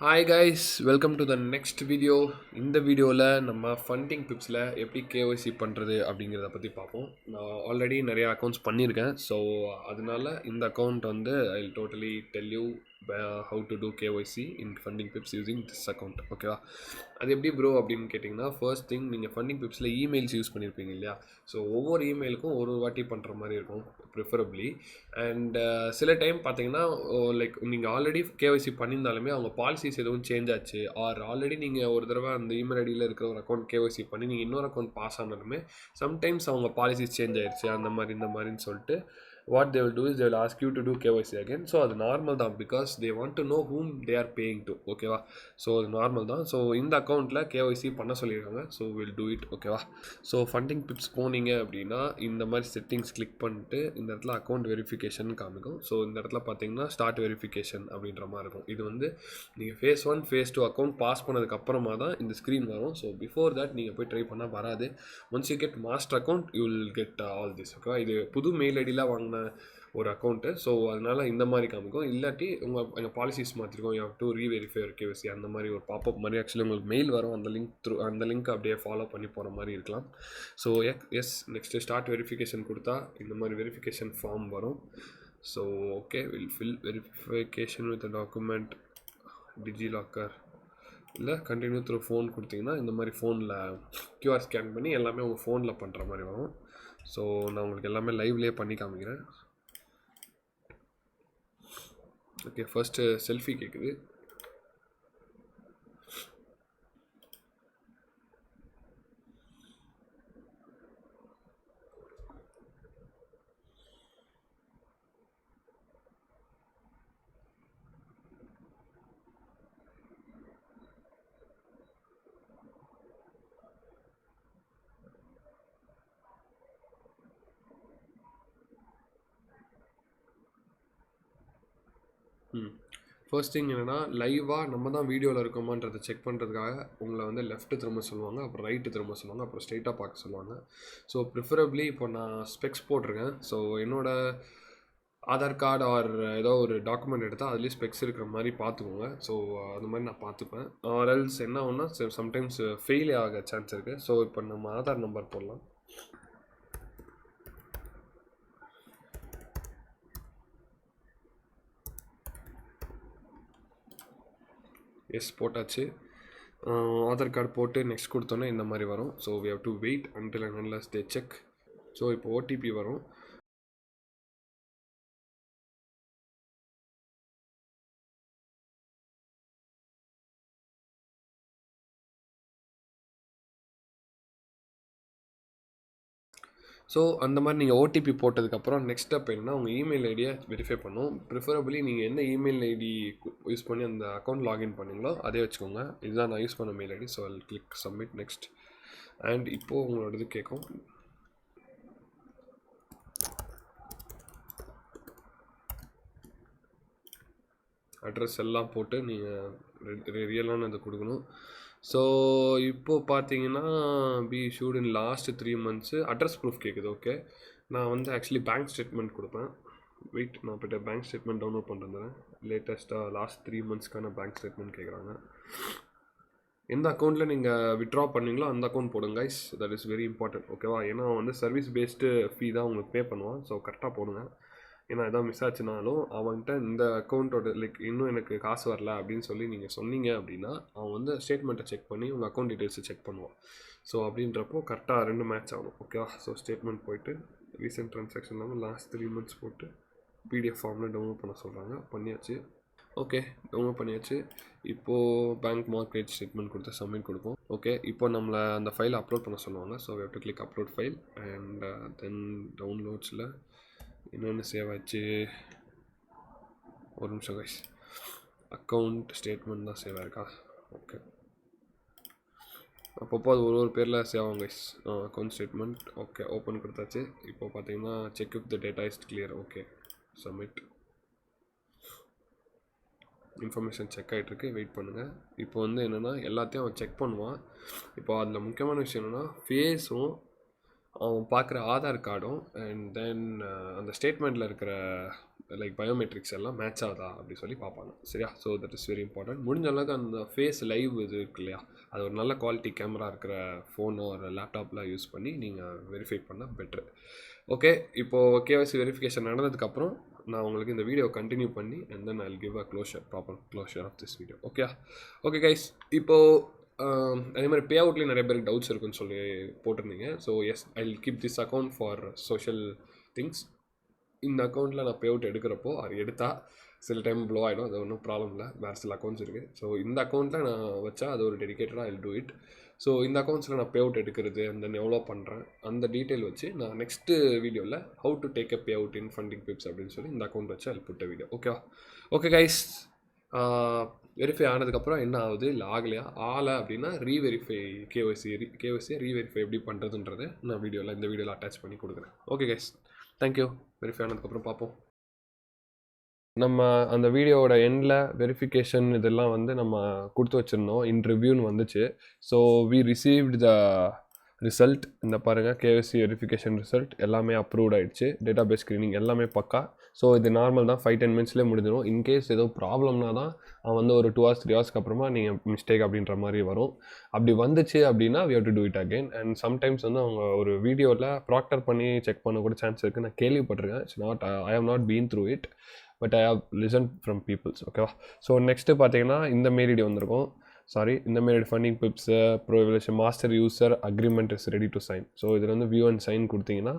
Hi guys, welcome to the next video. இந்த வீடியோவில் நம்ம ஃபண்டிங் டிப்ஸில் எப்படி கேஒய்சி பண்ணுறது அப்படிங்கிறத பற்றி பார்ப்போம். நான் ஆல்ரெடி நிறைய அக்கௌண்ட்ஸ் பண்ணியிருக்கேன். ஸோ அதனால இந்த அக்கௌண்ட் வந்து I will totally tell you how to do KYC in Funding Pips using this account. ஓகேவா? அது எப்படி ப்ரோ அப்படின்னு கேட்டிங்கன்னா, ஃபர்ஸ்ட் திங் நீங்கள் ஃபண்டிங் டிப்ஸில் இமெயில்ஸ் யூஸ் பண்ணியிருப்பீங்க இல்லையா? ஸோ ஒவ்வொரு இமெயிலுக்கும் ஒரு வாட்டி பண்ணுற மாதிரி இருக்கும் ப்ரிஃபரபிளி. அண்ட் சில டைம் பார்த்தீங்கன்னா, லைக் நீங்கள் ஆல்ரெடி கேஒய்சி பண்ணியிருந்தாலுமே அவங்க பாலிசிஸ் எதுவும் சேஞ்ச் ஆச்சு, ஆர் ஆல்ரெடி நீங்கள் ஒரு தடவை அந்த இமெயில் ஐடியில் இருக்கிற ஒரு அக்கௌண்ட் கேஒய்சி பண்ணி நீங்கள் இன்னொரு அக்கௌண்ட் பாஸ் ஆனாலுமே சம்டைம்ஸ் அவங்க பாலிசிஸ் சேஞ்ச் ஆயிடுச்சு அந்த மாதிரி இந்த மாதிரின்னு சொல்லிட்டு what they will do is they will ask you to do KYC again. So அது நார்மல் தான், because they want to know whom they are paying to. ஓகேவா? ஸோ அது நார்மல் தான். ஸோ இந்த அக்கௌண்ட்டில் கேஒய்சி பண்ண சொல்லியிருக்காங்க. So will do it. ஓகேவா? ஸோ ஃபண்டிங் டிப்ஸ் போனீங்க அப்படின்னா இந்த மாதிரி செட்டிங்ஸ் கிளிக் பண்ணிட்டு இந்த இடத்துல அக்கௌண்ட் வெரிஃபிகேஷன் காமிக்கும். ஸோ இந்த இடத்துல பார்த்தீங்கன்னா ஸ்டார்ட் வெரிஃபிகேஷன் அப்படின்ற மாதிரி இருக்கும். இது வந்து நீங்கள் ஃபேஸ் 1 ஃபேஸ் 2 அக்கௌண்ட் பாஸ் பண்ணதுக்கு அப்புறமா தான் இந்த ஸ்க்ரீன் வரும். ஸோ பிஃபோர் தட் நீங்கள் போய் ட்ரை பண்ணால் வராது. Once you get master account you will get all this. ஓகேவா? இது புது மெயில் ஐடியில் வாங்கின ஒரு அக்கௌண்ட்டு. ஸோ அதனால் இந்த மாதிரி காமிக்கும். இல்லாட்டி எங்கள் பாலிசிஸ் மாற்றிருக்கோம், யூ ஹவ் டு ரீவெரிஃபை ஒரு கேஒய்சி அந்த மாதிரி ஒரு பாப்அப் மாதிரி ஆக்சுவலி உங்களுக்கு மெயில் வரும். அந்த லிங்க் அப்படியே ஃபாலோ பண்ணி போகிற மாதிரி இருக்கலாம். So yes, next start verification கொடுத்தா இந்த மாதிரி வெரிஃபிகேஷன் ஃபார்ம் வரும். So okay, will fill verification with document DigiLocker இல்லை கண்டினியூ த்ரூ ஃபோன் கொடுத்தீங்கன்னா இந்த மாதிரி ஃபோனில் கியூஆர் ஸ்கேன் பண்ணி எல்லாமே உங்கள் ஃபோனில் பண்ணுற மாதிரி வரும். ஸோ நான் உங்களுக்கு எல்லாமே லைவ்லேயே பண்ணி காமிக்கிறேன். ஓகே, ஃபர்ஸ்ட்டு செல்ஃபி கேட்குது. ஃபர்ஸ்ட் திங் என்னென்னா, லைவாக நம்ம தான் வீடியோவில் இருக்கோமான்றதை செக் பண்ணுறதுக்காக உங்களை வந்து லெஃப்ட்டு திரும்ப சொல்லுவாங்க, அப்புறம் ரைட்டு திரும்ப சொல்லுவாங்க, அப்புறம் ஸ்ட்ரைட்டாக பார்க்க சொல்லுவாங்க. ஸோ ப்ரிஃபரபிளி இப்போ நான் ஸ்பெக்ஸ் போட்டிருக்கேன். ஸோ என்னோடய ஆதார் கார்டு ஆர் ஏதோ ஒரு டாக்குமெண்ட் எடுத்தால் அதுலேயும் ஸ்பெக்ஸ் இருக்கிற மாதிரி பார்த்துக்கோங்க. ஸோ அது மாதிரி நான் பார்த்துப்பேன். ஆர் எல்ஸ் என்ன ஆகுனா சம்டைம்ஸ் ஃபெயில் ஆக சான்ஸ் இருக்குது. ஸோ இப்போ நம்ம ஆதார் நம்பர் போடலாம். எஸ் போட்டாச்சு. ஆதார் கார்டு போட்டு நெக்ஸ்ட் கொடுத்தோன்னே இந்த மாதிரி வரும். So we have to wait until and unless they check. So இப்போ ஓடிபி வரும். ஸோ அந்த மாதிரி நீங்கள் ஓடிபி போட்டதுக்கப்புறம் நெக்ஸ்ட் ஸ்டெப் என்னன்னா, உங்கள் இமெயில் ஐடியை வெரிஃபை பண்ணும். ப்ரிஃபரபிளி நீங்கள் என்ன இமெயில் ஐடி யூஸ் பண்ணி அந்த அக்கௌண்ட் லாகின் பண்ணீங்களோ அதே வச்சுக்கோங்க. இதுதான் நான் யூஸ் பண்ண mail ID. So I'll click submit next. And இப்போது உங்களோட இது கேட்கும். அட்ரஸ் எல்லாம் போட்டு நீங்கள் ரியலான இதை கொடுக்கணும். ஸோ இப்போது பார்த்தீங்கன்னா B issued in last 3 months address proof கேட்குது. ஓகே, நான் வந்து ஆக்சுவலி பேங்க் ஸ்டேட்மெண்ட் கொடுப்பேன். வெயிட், நான் போய்ட்டு பேங்க் ஸ்டேட்மெண்ட் டவுன்லோட் பண்ணுறேன். லேட்டஸ்ட்டாக லாஸ்ட் 3 monthsக்கான பேங்க் ஸ்டேட்மெண்ட் கேட்குறாங்க. எந்த அக்கௌண்ட்டில் நீங்கள் விட்ரா பண்ணீங்களோ அந்த அக்கௌண்ட் போடுங்க guys. That is very important. ஓகேவா? ஏன்னா வந்து சர்வீஸ் பேஸ்டு ஃபீ தான் உங்களுக்கு பே பண்ணுவான். ஸோ கரெக்டாக போடுங்க. ஏன்னா எதாவது மிஸ் ஆச்சுனாலும் அவன்கிட்ட இந்த அக்கௌண்ட்டோட லைக் இன்னும் எனக்கு காசு வரல அப்படின்னு சொல்லி நீங்கள் சொன்னீங்க அப்படின்னா அவன் வந்து ஸ்டேட்மெண்ட்டை செக் பண்ணி உங்கள் அக்கௌண்ட் டீட்டெயில்ஸை செக் பண்ணுவான். ஸோ அப்படின்றப்போ கரெக்டாக 2 மேட்ச் ஆகணும். ஓகேவா? ஸோ ஸ்டேட்மெண்ட் போய்ட்டு ரீசெண்ட் ட்ரான்சாக்ஷன் இல்லாமல் லாஸ்ட் 3 months போட்டு பிடிஎஃப் ஃபார்மில் டவுன்லோட் பண்ண சொல்கிறாங்க. பண்ணியாச்சு. ஓகே, டவுன்லோட் பண்ணியாச்சு. இப்போது பேங்க் மார்க்கெட் ஸ்டேட்மெண்ட் கொடுத்து சப்மிட் கொடுப்போம். ஓகே, இப்போ நம்மளை அந்த ஃபைலை அப்லோட் பண்ண சொல்லுவாங்க. So we have to click upload file and then டவுன்லோட்ஸில் என்னென்ன சேவ் ஆச்சு, ஒரு நிமிஷம் கைஸ். அக்கௌண்ட் ஸ்டேட்மெண்ட் தான் சேவ் ஆயிருக்கா? ஓகே, அப்பப்போ அது ஒரு பேரில் சேவ் ஆகும் guys. Account statement okay, open கொடுத்தாச்சு. இப்போ பார்த்தீங்கன்னா check if the data is clear. Okay, submit. Information check ஆகிட்டுருக்கு, வெயிட் பண்ணுங்கள். இப்போ வந்து என்னென்னா எல்லாத்தையும் அவன் செக் பண்ணுவான். இப்போ அதில் முக்கியமான விஷயம் என்னென்னா ஃபேஸும் அவன் பார்க்குற ஆதார் கார்டும் அண்ட் தென் அந்த ஸ்டேட்மெண்ட்டில் இருக்கிற லைக் பயோமெட்ரிக்ஸ் எல்லாம் மேட்ச் ஆகுதா அப்படி சொல்லி பார்ப்பாங்க சரியா. So that is very important. முடிஞ்ச அளவுக்கு அந்த ஃபேஸ் லைவ் இது இருக்கு இல்லையா, அது ஒரு நல்ல குவாலிட்டி கேமரா இருக்கிற ஃபோனோ ஒரு லேப்டாப்பில் யூஸ் பண்ணி நீங்கள் வெரிஃபை பண்ணால் பெட்ரு. ஓகே, இப்போது கேஒய்சி வெரிஃபிகேஷன் நடந்ததுக்கப்புறம் நான் உங்களுக்கு இந்த வீடியோ கண்டினியூ பண்ணி and then I will give a proper closure of this video. Okay guys, இப்போது அதே மாதிரி பே அவுட்லேயும் நிறைய பேருக்கு டவுட்ஸ் இருக்குன்னு சொல்லி போட்டிருந்தீங்க. So yes, I will keep this account for social things. இந்த அக்கௌண்ட்டில் நான் பே அவுட் எடுக்கிறப்போ அது எடுத்தால் சில டைம் ப்ளோ ஆகிடும், அது ஒன்றும் ப்ராப்ளம் இல்லை. வேறு சில அக்கௌண்ட்ஸ் இருக்குது. ஸோ இந்த அக்கௌண்ட்டில் நான் வச்சா அது ஒரு டெடிக்கேட்டடாக I will do it. So இந்த அக்கௌண்ட்ஸில் நான் பே அவுட் எடுக்கிறது அந்த எவ்வளோ பண்ணுறேன் அந்த டீட்டெயில் வச்சு நான் நெக்ஸ்ட்டு வீடியோவில் how to take a payout in Funding Pips அப்படின்னு சொல்லி இந்த அக்கௌண்ட் வச்சு I put video. Okay guys, verify ஆனதுக்கப்புறம் என்ன ஆகுது இல்லை ஆகலையா, அப்படின்னா ரீவெரிஃபை கேஒய்சியை ரீவெரிஃபை எப்படி பண்ணுறதுன்றதை நான் இந்த வீடியோவில் அட்டாச் பண்ணி கொடுக்குறேன். Okay guys, thank you. வெரிஃபை ஆனதுக்கப்புறம் பார்ப்போம். நம்ம அந்த வீடியோவோட எண்டில் வெரிஃபிகேஷன் இதெல்லாம் வந்து நம்ம கொடுத்து வச்சுருந்தோம். ரிவ்யூன்னு வந்துச்சு. So we received the result. இந்த பாருங்கள், கேஒய்சி வெரிஃபிகேஷன் ரிசல்ட் எல்லாமே அப்ரூவ்ட் ஆகிடுச்சு. டேட்டாபேஸ் ஸ்க்ரீனிங் எல்லாமே பக்கா. ஸோ இது நார்மல் தான், 5-10 மினிட்ஸ்லேயே முடிஞ்சிடும். இன்கேஸ் ஏதோ ப்ராப்ளம்னா தான் அவன் வந்து ஒரு 2 hours 3 hours அப்புறமா நீங்கள் மிஸ்டேக் அப்படின்ற மாதிரி வரும். அப்படி வந்துச்சு அப்படின்னா we have to do it again. And sometimes வந்து அவங்க ஒரு வீடியோவில் ப்ராக்டர் பண்ணி செக் பண்ண கூட சான்ஸ் இருக்குது. நான் கேள்விப்பட்டிருக்கேன். It's not, I have not been through it, but I have listen from peoples. ஓகேவா. ஸோ நெக்ஸ்ட்டு பார்த்தீங்கன்னா இந்த மெயில் வந்திருக்கும். இந்த mail funding pips provision master user agreement is ready to sign. So இதில் வந்து வியூ அண்ட் சைன் கொடுத்தீங்கன்னா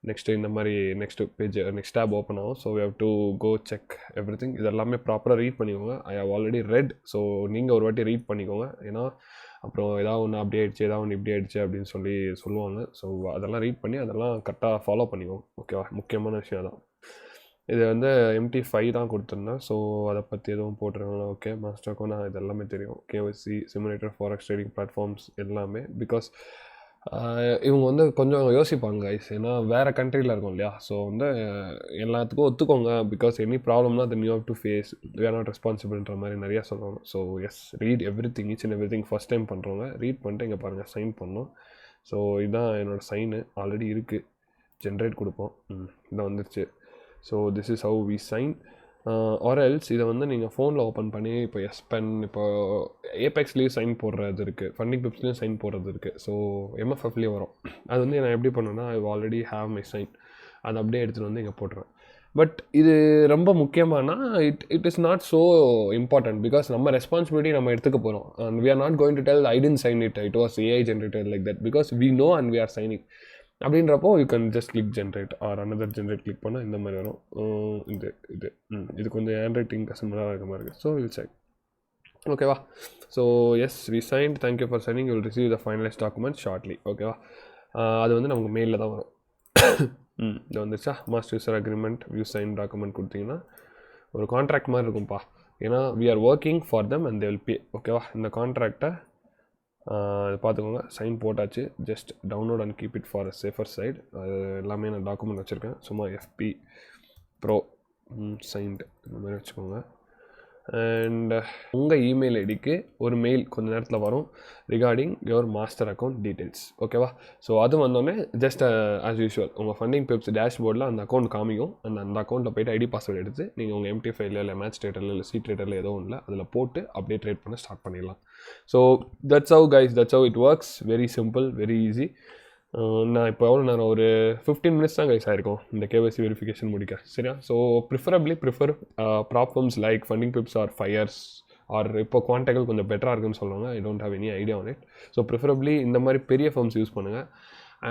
next இந்த மாதிரி next page next tab open ஆகும். So we have to go check everything. இதெல்லாமே ப்ராப்பராக ரீட் பண்ணிக்கோங்க. I have already read. So நீங்கள் ஒரு வாட்டி ரீட் பண்ணிக்கோங்க. ஏன்னா அப்புறம் ஏதாவது ஒன்று அப்படி ஆகிடுச்சு, ஏதாவது ஒன்று இப்படி ஆகிடுச்சு அப்படின்னு சொல்லி சொல்லுவாங்க. ஸோ அதெல்லாம் ரீட் பண்ணி அதெல்லாம் கரெக்டாக ஃபாலோ பண்ணிக்கோங்க. ஓகேவா, முக்கியமான விஷயம் தான். இது வந்து MT5 தான் கொடுத்துருந்தேன். ஸோ அதை பற்றி எதுவும் போட்டுருக்காங்களா. ஓகே, மாஸ்டர் அக்கௌண்ட் இது எல்லாமே தெரியும். KYC simulator forex trading platforms எல்லாமே. பிகாஸ் இவங்க வந்து கொஞ்சம் யோசிப்பாங்க கைஸ், ஏன்னா வேறு கண்ட்ரியில் இருக்கும் இல்லையா. ஸோ வந்து எல்லாத்துக்கும் ஒத்துக்கோங்க. பிகாஸ் எனி ப்ராப்ளம்னா then you have to face, we are not ரெஸ்பான்சிபிள்ன்ற மாதிரி நிறையா சொல்லுவாங்க. So yes, read everything, each and everything. First time பண்ணுறவங்க ரீட் பண்ணிட்டு இங்கே பாருங்கள், சைன் பண்ணணும். ஸோ இதுதான் என்னோடய சைனு, ஆல்ரெடி இருக்குது. ஜென்ரேட் கொடுப்போம். இதான் வந்துருச்சு. So this is how we sign. Or else இதை வந்து நீங்கள் ஃபோனில் ஓப்பன் பண்ணி இப்போ எஸ்பென், இப்போ ஏபெக்ஸ்லேயும் சைன் போடுறது இருக்குது, ஃபண்டிங் பிப்ஸ்லேயும் சைன் போடுறது இருக்குது. ஸோ MFFலேயும் வரும். அது வந்து நான் எப்படி பண்ணேன்னா, I already have my sign, அதை அப்படியே எடுத்துகிட்டு வந்து இங்கே போட்டுருவேன். பட் இது ரொம்ப முக்கியமானா it is not so important. Because நம்ம ரெஸ்பான்சிபிலிட்டி நம்ம எடுத்துக்க போகிறோம். And we are not going to tell I didn't sign it, it was AI generated like that. Because we know and we are signing அப்படின்றப்போ you can just click generate or another generate click பண்ணால் இந்த மாதிரி வரும். இது கொஞ்சம் hand writing கஸ்டமராக இருக்க மாதிரி இருக்குது. So will sign. ஓகேவா. So yes, we signed, thank you for signing, you will receive the finalise document shortly. ஓகேவா. அது வந்து நமக்கு மெயிலில் தான் வரும். இது வந்துச்சா, master user agreement view sign document கொடுத்தீங்கன்னா ஒரு கான்ட்ராக்ட் மாதிரி இருக்கும்ப்பா. ஏன்னா we are working for them and they will pay. ஓகேவா. இந்த கான்ட்ராக்டை பார்த்துக்கோங்க. சைன் போட்டாச்சு. Just download and keep it for a safer side. அது எல்லாமே நான் டாக்குமெண்ட் வச்சுருக்கேன். சும்மா FP ப்ரோ சைன்டு இந்த மாதிரி வச்சுக்கோங்க. அண்ட் உங்கள் இமெயில் ஐடிக்கு ஒரு மெயில் கொஞ்ச நேரத்தில் வரும் regarding your master account details. ஓகேவா. ஸோ அது வந்தோடனே ஜஸ்ட் ஆஸ் யூஷுவல் உங்கள் ஃபண்டிங் பிப்ஸ் டேஷ்போர்டில் அந்த அக்கௌண்ட் காமிக்கும். அந்த அக்கௌண்ட்டில் போய்ட்டு ID பாஸ்வேர்டு எடுத்து நீங்கள் உங்கள் MT5 இல்லை மேட்ச் ட்ரேடரில் இல்லை C-Traderல ஏதோ ஒன்றில் அதில் போட்டு அப்படியே ட்ரேட் பண்ண ஸ்டார்ட் பண்ணிடலாம். So that's have guys, that's how it works. Very simple, very easy. நான் இப்போ எவ்வளோ நேரம், ஒரு 15 minutes தான் கைஸ் ஆகிருக்கும் இந்த KYC வெரிஃபிகேஷன் முடிக்க. சரியா. So prefer problems like Funding Pips or fires or இப்போ குவான்டெகல் கொஞ்சம் பெட்டராக இருக்குன்னு சொல்லுவாங்க. I don't have any idea on it. So preferably இந்த மாதிரி பெரிய ஃபர்ம்ஸ் யூஸ் பண்ணுங்கள்.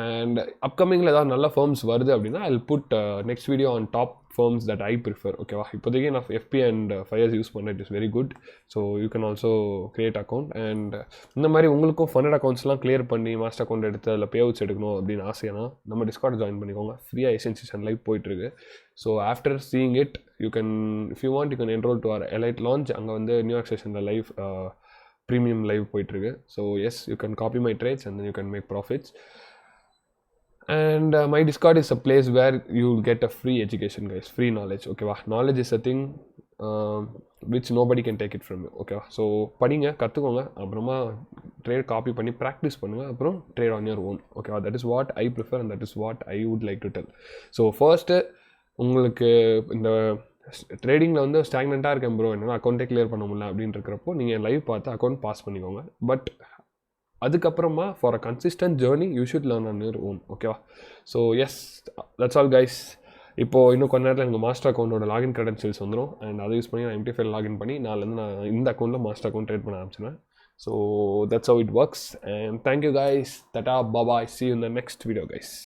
அண்ட் அப்கமிங்கில் ஏதாவது நல்ல ஃபர்ம்ஸ் வருது அப்படின்னா I will put next video on top firms that I prefer. ஓகேவா. இப்போதைக்கு நான் FP அண்ட் ஃபயர்ஸ் யூஸ் பண்ணேன். It is very good. So you can also create account. And இந்த மாதிரி உங்களுக்கும் ஃபண்டட் அக்கௌண்ட்ஸ்லாம் கிளியர் பண்ணி மாஸ்டர் அக்கௌண்ட் எடுத்து அதில் பே அவுட்ஸ் எடுக்கணும் அப்படின்னு ஆசைனா நம்ம டிஸ்கார்ட் ஜாயின் பண்ணிக்கோங்க. ஃப்ரீயாக எசென்சியேஷன் லைவ் போயிட்டுருக்கு. So after seeing it you can, if you want you can enroll to our elite launch. அங்கே வந்து நியூயார்க் செஷனில் லைவ் ப்ரீமியம் லைவ் போயிட்டுருக்கு. So yes, you can copy my trades and then you can make profits. And my Discord is a place where you'll get a free education guys, free knowledge. Okay va, knowledge is a thing which nobody can take it from you. Okay va. So படிங்க, கற்றுக்கோங்க, அப்புறமா trade copy பண்ணி practice பண்ணுங்கள், அப்புறம் trade on your own. ஓகேவா. That is what I prefer and that is what I would like to tell. So first உங்களுக்கு இந்த ட்ரேடிங்கில் வந்து ஸ்டாக்னண்ட்டாக இருக்கேன் ப்ரோ, என்னால் அக்கௌண்ட்டே கிளியர் பண்ண முடியல அப்படின்னு இருக்கிறப்போ நீங்கள் லைவ் பார்த்து அக்கௌண்ட் பாஸ் பண்ணிக்கோங்க. பட் அதுக்கப்புறமா for a consistent journey you should learn on your own. ஓகேவா? So yes, that's all guys. இப்போது இன்னும் கொஞ்ச நேரத்தில் எனக்கு மாஸ்டர் அக்கௌண்ட்டோட லாகின் கிரெடென்ஷியல்ஸ் வந்துடும். அண்ட் அதை யூஸ் பண்ணி நான் MT5 லாகின் பண்ணி நாளிலேருந்து நான் இந்த அக்கௌண்ட்டில் மாஸ்டர் அக்கௌண்ட் ட்ரேட் பண்ண ஆரம்பிச்சிடுவேன். So that's how it works. And thank you guys. Tata bye bye. See you in the next video guys.